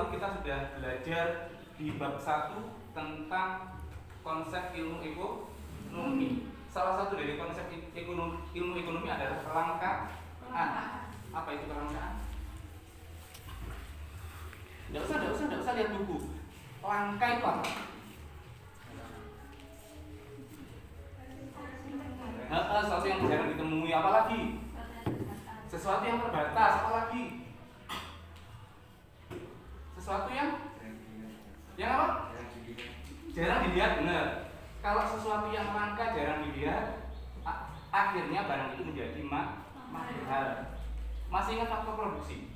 lalu kita sudah belajar di bab 1 tentang konsep ilmu ekonomi. Salah satu dari konsep ilmu ekonomi adalah kelangkaan. Apa itu kelangkaan? Nggak usah lihat buku. Langka itu apa? Sesuatu yang jarang ditemui, apalagi sesuatu yang terbatas, apalagi sesuatu yang apa? Jarang dilihat, benar. Kalau sesuatu yang langka jarang dilihat, akhirnya barang itu menjadi mahal. Masih ingat faktor produksi?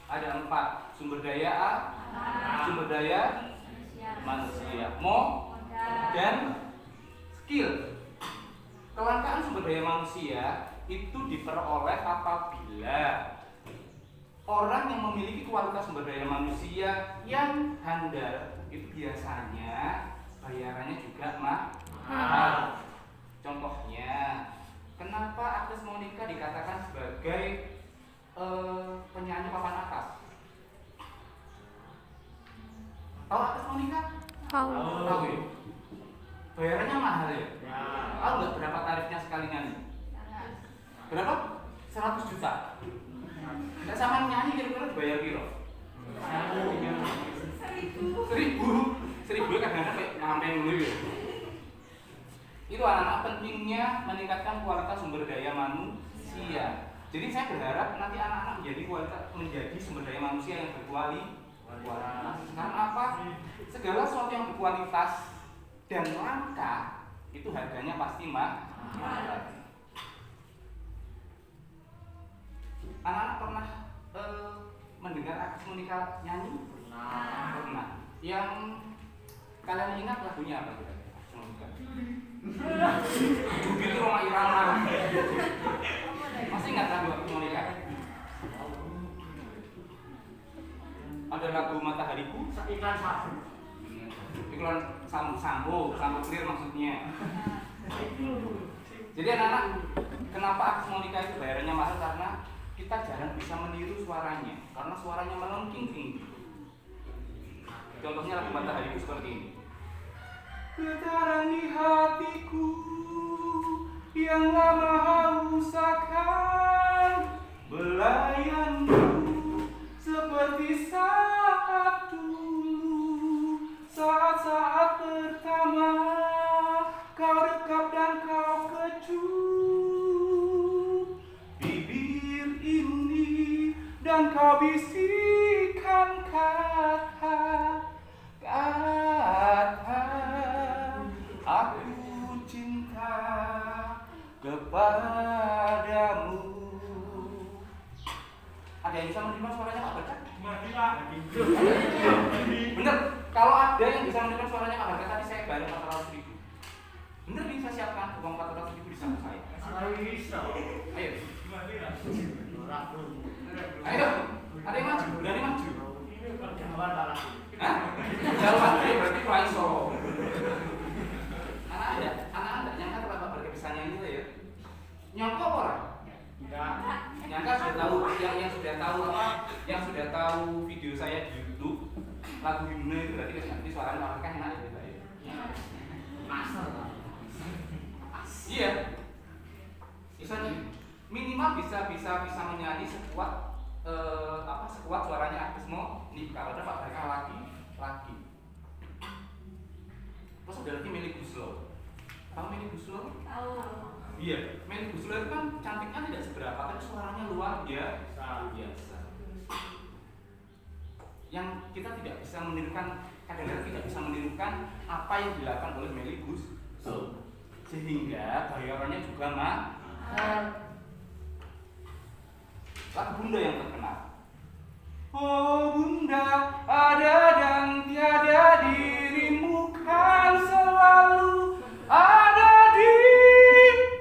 Ada 4: sumber daya sumber daya manusia, dan skill. Kelangkaan sumber daya manusia itu diperoleh apabila orang yang memiliki kualitas sumber daya manusia yang handal itu biasanya bayarannya juga mahal. Contohnya, kenapa Agnes Monica dikatakan sebagai penyanyi papan atas? Tahu Agnes Monica? Tahu ya? Bayarannya mahal ya? Tahu nggak berapa tarifnya sekali nyanyi? Berapa? 100 juta. Nggak sama nyanyi kira-kira dibayar kira? 1000 kadang-kadang kayak ngamen dulu ya. Itu anak-anak pentingnya meningkatkan kualitas sumber daya manusia. Jadi saya berharap nanti anak-anak menjadi sumber daya manusia yang berkualitas. Karena apa? Segala sesuatu yang berkualitas dan langka itu harganya pasti mahal. Anak-anak pernah mendengar Agnes Monica nyanyi? Pernah. Yang kalian ingat lagunya apa kira-kira? Begitu Roma Irama. Masih ingat lagu Agnes Monica? Ada lagu Matahariku, iklan sampo clear maksudnya. Jadi anak-anak, kenapa Agnes Monica itu bayarannya mahal? Karena kita jarang bisa meniru suaranya, karena suaranya melengking tinggi. Contohnya lagu Matahariku seperti ini. Getaran di hatiku yang lama haus akan belayanmu, seperti saat dulu, saat-saat pertama kau dekat dan kau kecup bibir ini dan kau bisikkan kata aku cinta kepadamu. Ada yang bisa menerima suaranya Pak Berkat? Bener, kalau ada yang bisa menerima suaranya Pak Berkat tadi saya bayar 400.000. Bener nih, saya siapkan uang 400.000 di saku saya. Ayo. Ayo, ada yang maju? Berani maju? Hah? Jawaban berarti Faiso. Anak anda nyangka kalau Pak Berkat bisa nyanyi itu ya? Nyangka orang? Nyangka sudah tahu yang sudah tahu video saya di YouTube lagu himne itu berarti nanti suaranya orang kan enak ya Pak ya. Iya. Bisa minimal bisa menyanyi sekuat sekuat suaranya Agnes Monica. Kalau ada Pak Berkat lagi. Terus ada lagi Melly Guslo. Tahu Melly Guslo? Tahu. Iya, Melly Guslo itu kan cantiknya tidak seberapa, tapi suaranya luar biasa. Yang kita tidak bisa menirukan, kadang-kadang tidak bisa menirukan apa yang dilakukan oleh Melly Guslo, sehingga bayarannya juga mahal. Lagu Bunda yang terkenal. Oh Bunda, ada dan tiada dirimu kan selalu ada di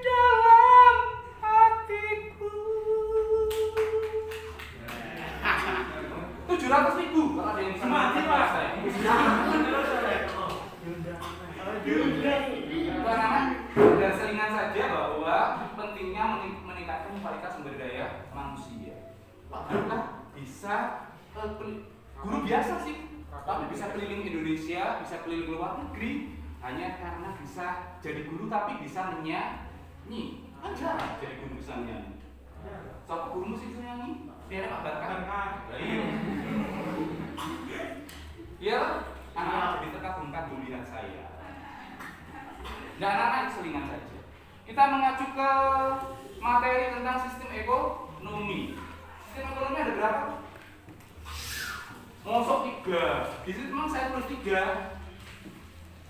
dalam hatiku. 700.000 kalau ada yang bisa mati Pak saya. Karena dan selingan saja bahwa pentingnya meningkatkan kualitas sumber daya manusia. Pak Barokah bisa guru biasa sih, tapi bisa keliling Indonesia, bisa keliling luar negeri hanya karena bisa jadi guru tapi bisa menyanyi. Kan jarang jadi guru bisa menyanyi. Siapa guru musik bisa nyanyi? Dia Pak Barokah. Iya, anak-anak jadi terkagum-kagum lihat saya. Dan anak-anak itu selingan saja. Kita mengacu ke materi tentang sistem ekonomi. Sistem ekonomi ada berapa? Mosok 3. Di situ memang saya tulis 3.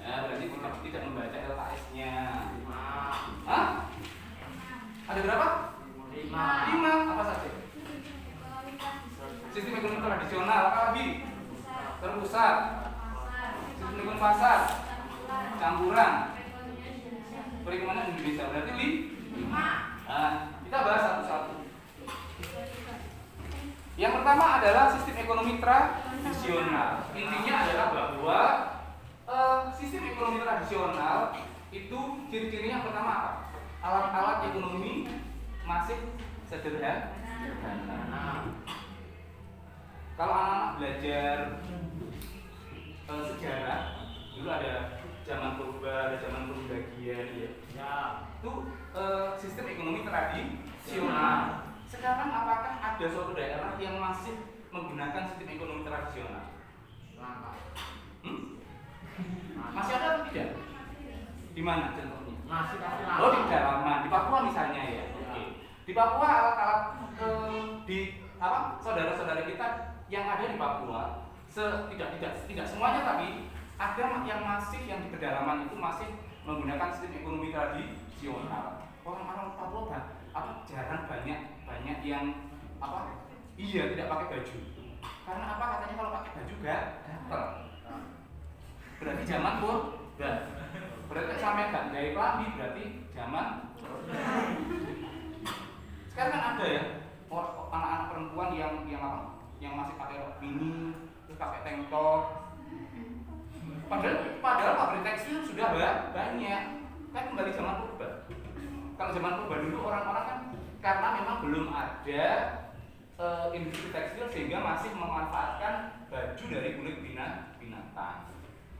Ya, berarti tidak membaca LKS-nya. 5. Hah? Ada berapa? 5. Apa saja? Sistem ekonomi tradisional, apa lagi? Terpusat. Sistem ekonomi pasar. Campuran. Perekonomian Indonesia berarti 5. Nah, kita bahas satu-satu. Yang pertama adalah sistem ekonomi tradisional. Intinya adalah bahwa sistem ekonomi tradisional itu ciri-cirinya yang pertama apa? Alat-alat ekonomi masih sederhana. Kalau anak-anak belajar sejarah, dulu ada zaman purba, ada zaman purbagian, ya. Itu sistem ekonomi tradisional. Sekarang apakah ada suatu daerah yang masih menggunakan sistem ekonomi tradisional? Masih ada atau tidak? Di mana contohnya? Masih lama. Oh, di pedalaman, di Papua misalnya ya. Oke. Di Papua alat-alat di apa? Saudara-saudara kita yang ada di Papua, tidak semuanya tapi ada yang di pedalaman itu masih menggunakan sistem ekonomi tradisional. Orang-orang Papua jarang banyak yang tidak pakai baju. Karena apa? Katanya kalau pakai baju gatel. Berarti zaman purba. Berarti sampai gak gaya kelambi berarti zaman. Sekarang kan ada ya anak-anak perempuan yang masih pakai rok mini, terus pakai tank top. Padahal pabrik tekstil sudah banyak. Kan kembali zaman purba. Kalau zaman purba dulu orang-orang kan karena memang belum ada industri tekstil sehingga masih memanfaatkan baju dari kulit binatang.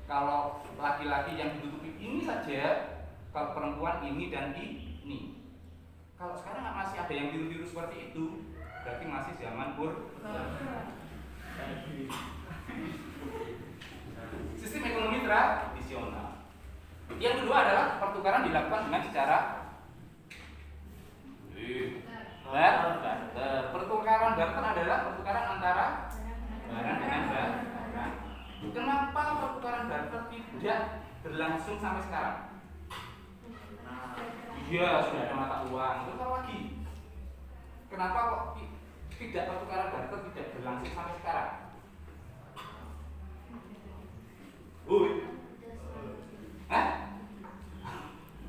Kalau laki-laki yang ditutupi ini saja, kalau perempuan ini dan ini. Kalau sekarang masih ada yang tiru-tiru seperti itu, berarti masih zaman purba. Sistem ekonomi tradisional. Yang kedua adalah pertukaran dilakukan dengan secara barter. Pertukaran barter adalah pertukaran antara barang dengan barang. Kenapa pertukaran barter tidak berlangsung sampai sekarang? Iya, sudah ada mata uang. Terus apa lagi? Kenapa kok tidak pertukaran barter tidak berlangsung sampai sekarang? Hah?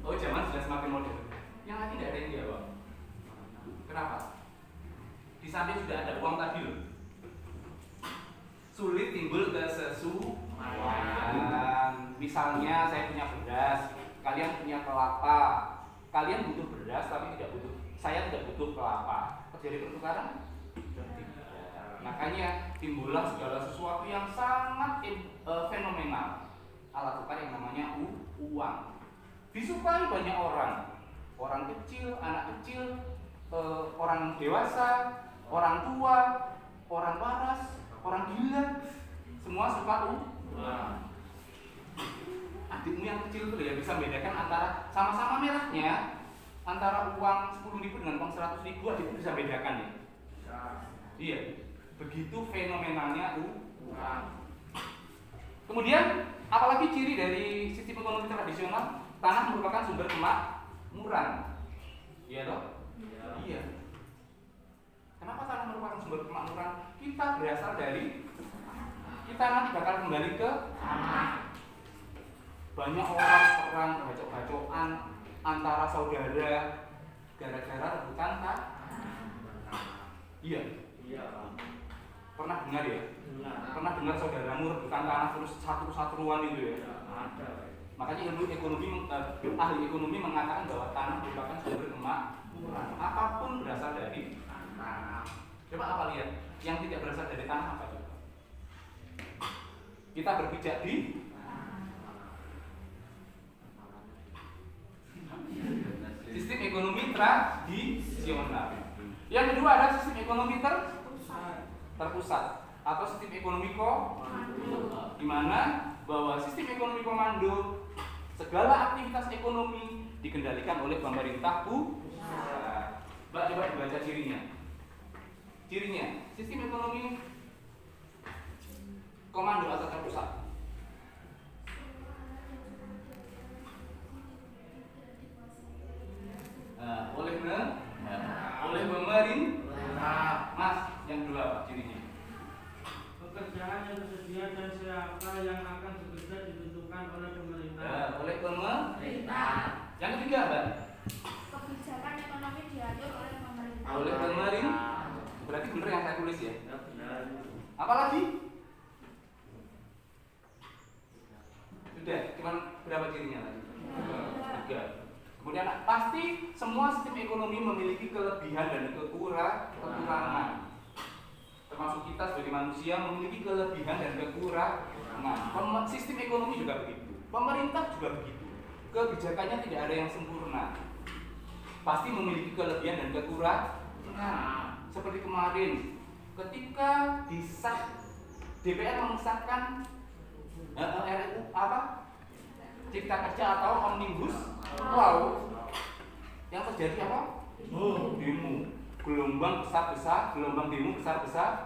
Oh, zaman sudah semakin modern. Yang lagi tidak ada yang jawab. Kenapa? Di samping sudah ada uang tadi loh. Sulit timbul kesesuaian. Misalnya saya punya beras, kalian punya kelapa. Kalian butuh beras tapi saya tidak butuh kelapa. Terjadi pertukaran? Tidak. Makanya timbullah segala sesuatu yang sangat fenomenal. Alat tukar yang namanya uang. Disukai banyak orang. Orang kecil, anak kecil, orang dewasa, orang tua, orang waras, orang gila, semua suka uang. Adikmu yang kecil itu ya bisa membedakan antara sama-sama merahnya, antara uang 10.000 dengan uang 100.000, adikmu bisa bedakan ya. Iya, begitu fenomenalnya uang. Kemudian apalagi ciri dari sistem ekonomi tradisional? Tanah merupakan sumber kemakmuran. Iya toh? Iya. Kenapa tanah merupakan sumber kemakmuran? Kita berasal dari, kita nanti bakal kembali ke tanah. Banyak orang perang bacok-bacokan antara saudara gara-gara rebutan tanah. Iya. Pernah dengar ya? Pernah dengar saudaramu rebutan tanah terus satu-satuan itu ya? Ada. Makanya ahli ekonomi mengatakan bahwa tanah merupakan sumber kemakmuran. Apapun berasal dari tanah. Coba apa lihat? Yang tidak berasal dari tanah apa coba? Kita berpijak di sistem ekonomi tradisional. Yang kedua ada sistem ekonomi terpusat atau sistem ekonomi komando, di mana bahwa sistem ekonomi komando segala aktivitas ekonomi dikendalikan oleh pemerintah pusat. Mbak coba dibaca cirinya. Cirinya sistem ekonomi komando atau terpusat. Oleh pemerintah. Mas, yang kedua apa cirinya? Pekerjaan yang tersedia dan siapa yang akan bekerja ditentukan oleh pemerintah. Oleh pemerintah. Yang ketiga apa? Kebijakan ekonomi diatur oleh pemerintah. Oleh pemerintah. Berarti benar yang saya tulis ya? Benar. Apalagi? Sudah, cuman berapa cirinya lagi? 3. Kemudian pasti semua sistem ekonomi memiliki kelebihan dan kekurangan. Termasuk kita sebagai manusia memiliki kelebihan dan kekurangan. Sistem ekonomi juga begitu. Pemerintah juga begitu. Kebijakannya tidak ada yang sempurna. Pasti memiliki kelebihan dan kekurangan. Seperti kemarin ketika DPR mengesahkan RUU Cipta Kerja atau Omnibus Law, yang terjadi apa? Demo. Gelombang demo besar-besar.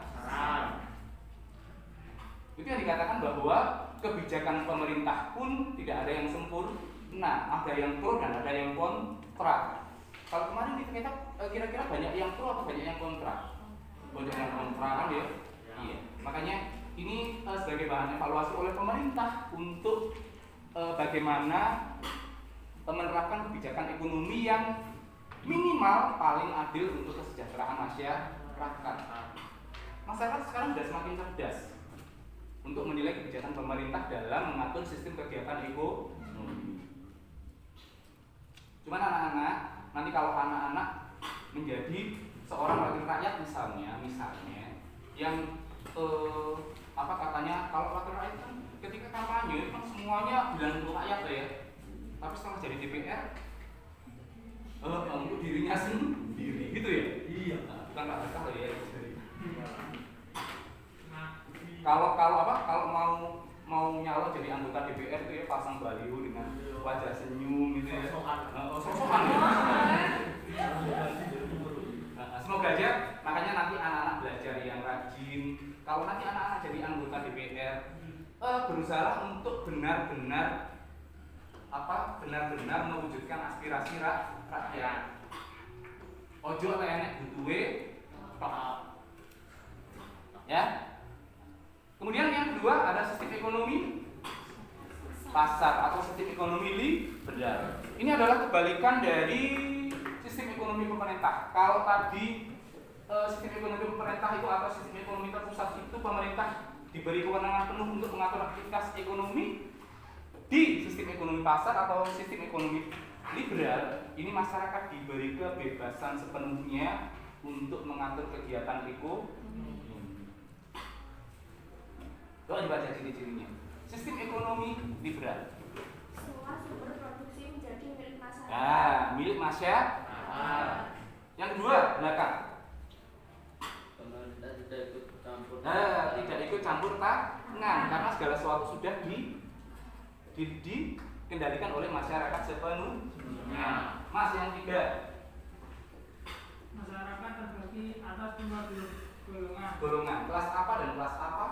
Itu yang dikatakan bahwa kebijakan pemerintah pun tidak ada yang sempurna, ada yang pro dan ada yang kontra. Kalau kemarin kita kira-kira banyak yang pro atau banyak yang kontra? Banyak yang kontra kan ya? Iya. Makanya ini sebagai bahan evaluasi oleh pemerintah untuk bagaimana menerapkan kebijakan ekonomi yang minimal paling adil untuk kesejahteraan masyarakat. Masyarakat sekarang sudah semakin cerdas untuk menilai kebijakan pemerintah dalam mengatur sistem kegiatan ekonomi. Cuman anak-anak, nanti kalau anak-anak menjadi seorang wakil rakyat misalnya yang katanya kalau wakil rakyat kan ketika kampanye kan semuanya bilang untuk rakyat ya, tapi setelah jadi DPR untuk dirinya sendiri gitu ya. Iya. Bukan Pak Bekah ya. Kalau mau nyalon jadi anggota DPR itu ya pasang baliho dengan wajah senyum gitu ya. Sosokan ya. Semoga aja makanya nanti anak-anak belajar yang rajin. Kalau nanti anak-anak jadi anggota DPR berusaha untuk benar-benar mewujudkan aspirasi rakyat. Ojo enek butuhe ya. Kemudian yang kedua ada sistem ekonomi pasar atau sistem ekonomi liberal. Ini adalah kebalikan dari sistem ekonomi pemerintah. Kalau tadi sistem ekonomi pemerintah itu atau sistem ekonomi terpusat itu pemerintah diberi kewenangan penuh untuk mengatur aktivitas ekonomi. Di sistem ekonomi pasar atau sistem ekonomi liberal ini masyarakat diberi kebebasan sepenuhnya untuk mengatur kegiatan ekonomi. Coba dibaca ciri-cirinya. Sistem ekonomi liberal. Semua sumber produksi menjadi milik masyarakat. Milik masyarakat. Yang kedua, belakang. Pemerintah tidak ikut campur. Tidak ikut campur tangan karena segala sesuatu sudah dikendalikan oleh masyarakat sepenuhnya. Mas, yang tiga. Masyarakat terbagi atas 2 Golongan. Kelas apa dan kelas apa?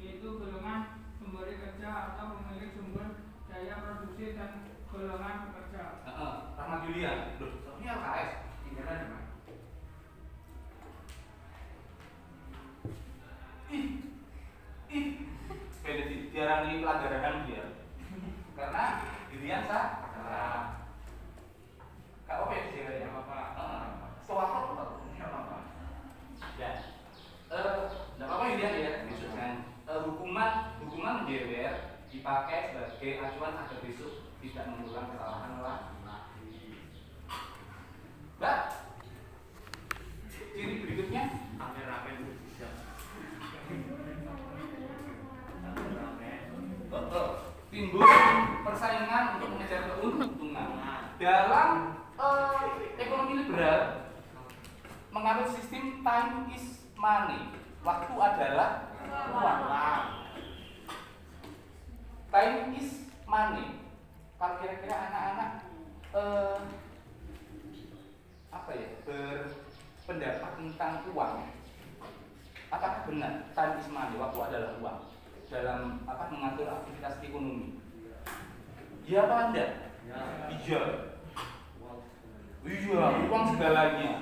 yaitu golongan pemberi kerja atau pemilik sumber daya produksi dan golongan pekerja. Rahmat Julian. Loh, ini LKS. Tinggalan ya, Mas? Diarani pelanggaran dia. Karena dirian salah. Gak apa ya sih ya apa? Soal apa? Ya. Enggak apa-apa ini ya. Hukuman menjewer dipakai sebagai acuan agar besok tidak mengulang kesalahan lagi. Mbak, ciri berikutnya keuntungan. Dalam ekonomi liberal menganut sistem time is money. Waktu adalah uang. Time is money. Kalau kira-kira anak-anak berpendapat tentang uang, apakah benar time is money, waktu adalah uang dalam mengatur aktivitas ekonomi? Iya apa anda? Iya. Iya, uang segalanya.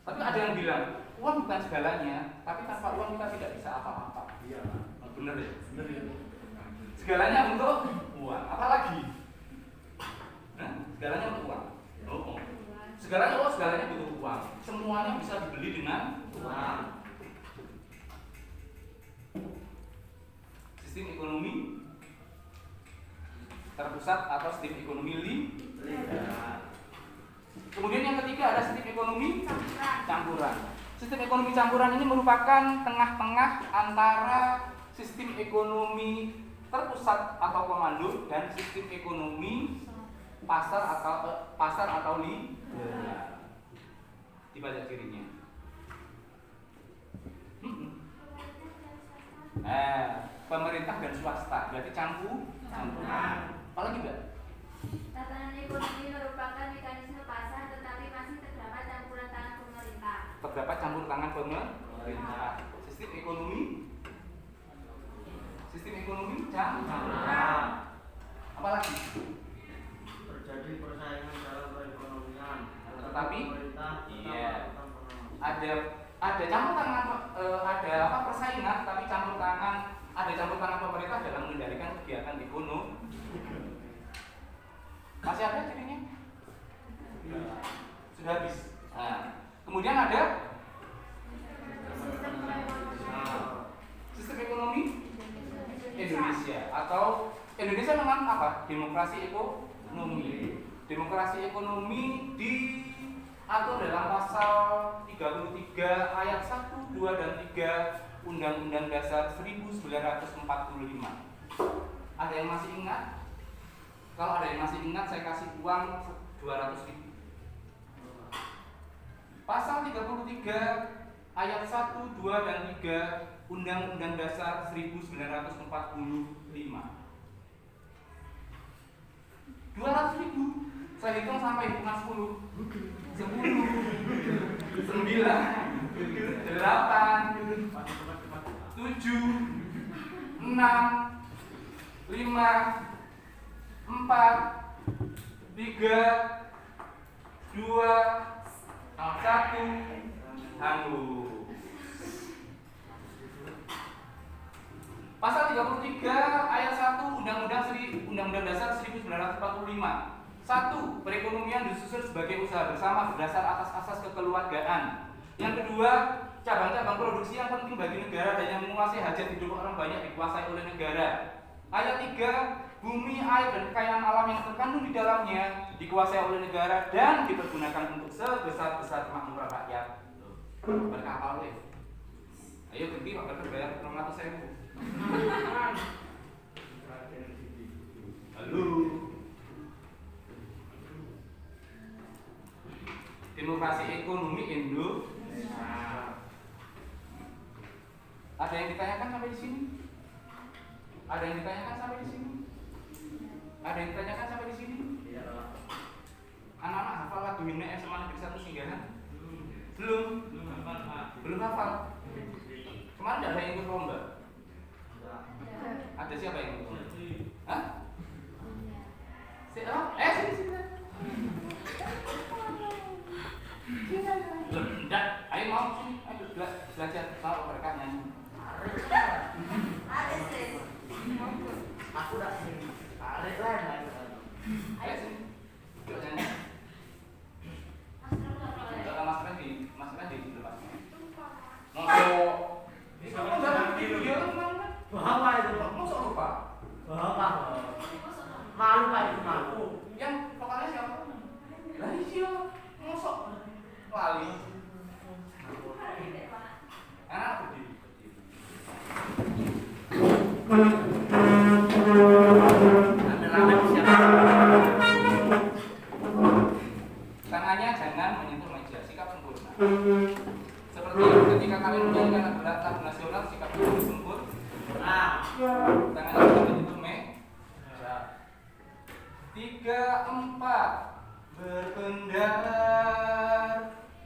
Tapi ada yang bilang uang bukan segalanya, tapi tanpa uang kita tidak bisa apa-apa. Iya, benar ya? Benar ya. Segalanya untuk uang, apalagi? Segalanya untuk uang. Oh. Segalanya butuh uang. Semuanya bisa dibeli dengan uang. Sistem ekonomi terpusat atau sistem ekonomi liberal. Kemudian yang ketiga ada sistem ekonomi campuran. Sistem ekonomi campuran ini merupakan tengah-tengah antara sistem ekonomi terpusat atau komando dan sistem ekonomi pasar atau liberal. Dibaca cirinya. Pemerintah dan swasta berarti campuran. Apalagi Mbak? Tatanan ekonomi merupakan mekanisme pasar, tetapi masih terdapat campuran tangan pemerintah. Terdapat campur tangan pemerintah. Sistem ekonomi campuran. Apalagi? Terjadi persaingan dalam perekonomian. Tetapi pemerintah iya. Ada campur tangan, ada persaingan, tapi campur tangan pemerintah dalam mengendalikan kegiatan ekonomi. Masih ada cirinya? Sudah habis. Nah, kemudian ada sistem ekonomi Indonesia atau Indonesia memang apa? Demokrasi ekonomi. Demokrasi ekonomi diatur dalam pasal 33 ayat 1, 2 dan 3 Undang-Undang Dasar 1945. Ada yang masih ingat? Kalau ada yang masih ingat, saya kasih uang 200.000. Pasal 33 ayat 1, 2 dan 3 Undang-Undang Dasar 1945. 200.000. Saya hitung sampai hitungan 10. 10 9 8 7 6 5 4 3 2 1 hanggu. Pasal 33 ayat 1 Undang-Undang Dasar 1945. 1. Perekonomian disusun sebagai usaha bersama berdasar atas asas kekeluargaan. Yang kedua, cabang-cabang produksi yang penting bagi negara dan yang menguasai hajat hidup orang banyak dikuasai oleh negara. Ayat 3, bumi, air, dan kekayaan alam yang terkandung di dalamnya dikuasai oleh negara dan dipergunakan untuk sebesar-besar kemakmuran rakyat. Berkapal deh. Ayo ganti Pak Bakar bayar 600.000. Halo. Demokrasi ekonomi Indonesia. Ada yang ditanyakan sampai di sini? Ada yang ditanyakan sampai di sini? Ada yang ditanyakan sampai di sini? Anak-anak hafal lagu himne SMA Negeri 1 Singgahan? Belum? Belum hafal? Kemarin tidak ada yang ikut lomba? Ada siapa yang ikut lomba? Hah? Sini. Enggak, ayo mau sini, ayo belajar tahu mereka nyanyi. Aku udah tarik lah. keempat, berpendar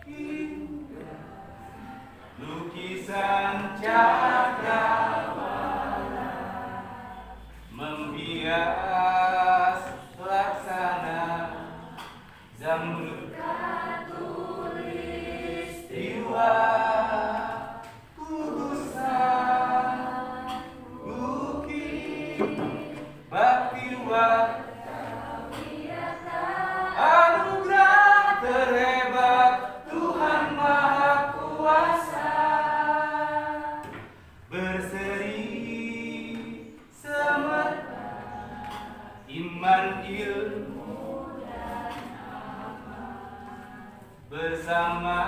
indah lukisan cakrawala membias laksana zamrud katulistiwa kugusan bukit baktiwa anugerah terhebat Tuhan Maha Kuasa berseri semerbak iman ilmu dan amal bersama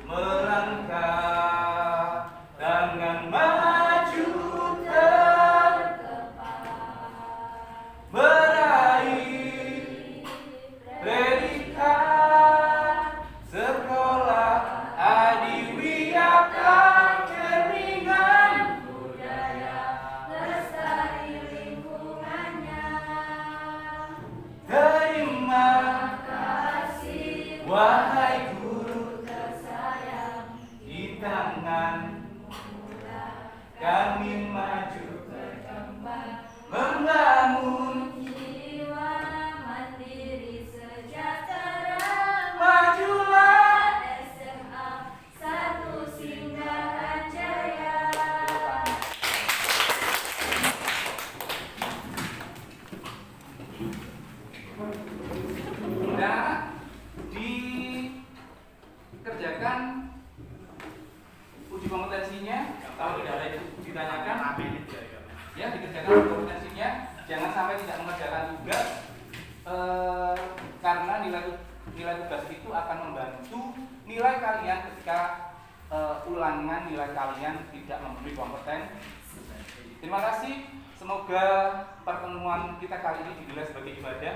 melangkah tangan maju meraih predikat sekolah adiwiyata keringan budaya lestari lingkungannya. terima Kasih wahai guru tersayang, di tangan kami maju berkembang membangun jiwa mandiri sejahtera. majulah. SMA 1 Singgahan Jaya. Nah, dikerjakan uji kompetensinya. Kalau tidak ada itu ditanyakan, ya dikerjakan uji kompetensinya. Jangan sampai tidak mengerjakan juga, karena nilai tugas itu akan membantu nilai kalian ketika ulangan nilai kalian tidak memenuhi kompeten. Terima kasih. Semoga pertemuan kita kali ini dinilai sebagai ibadah.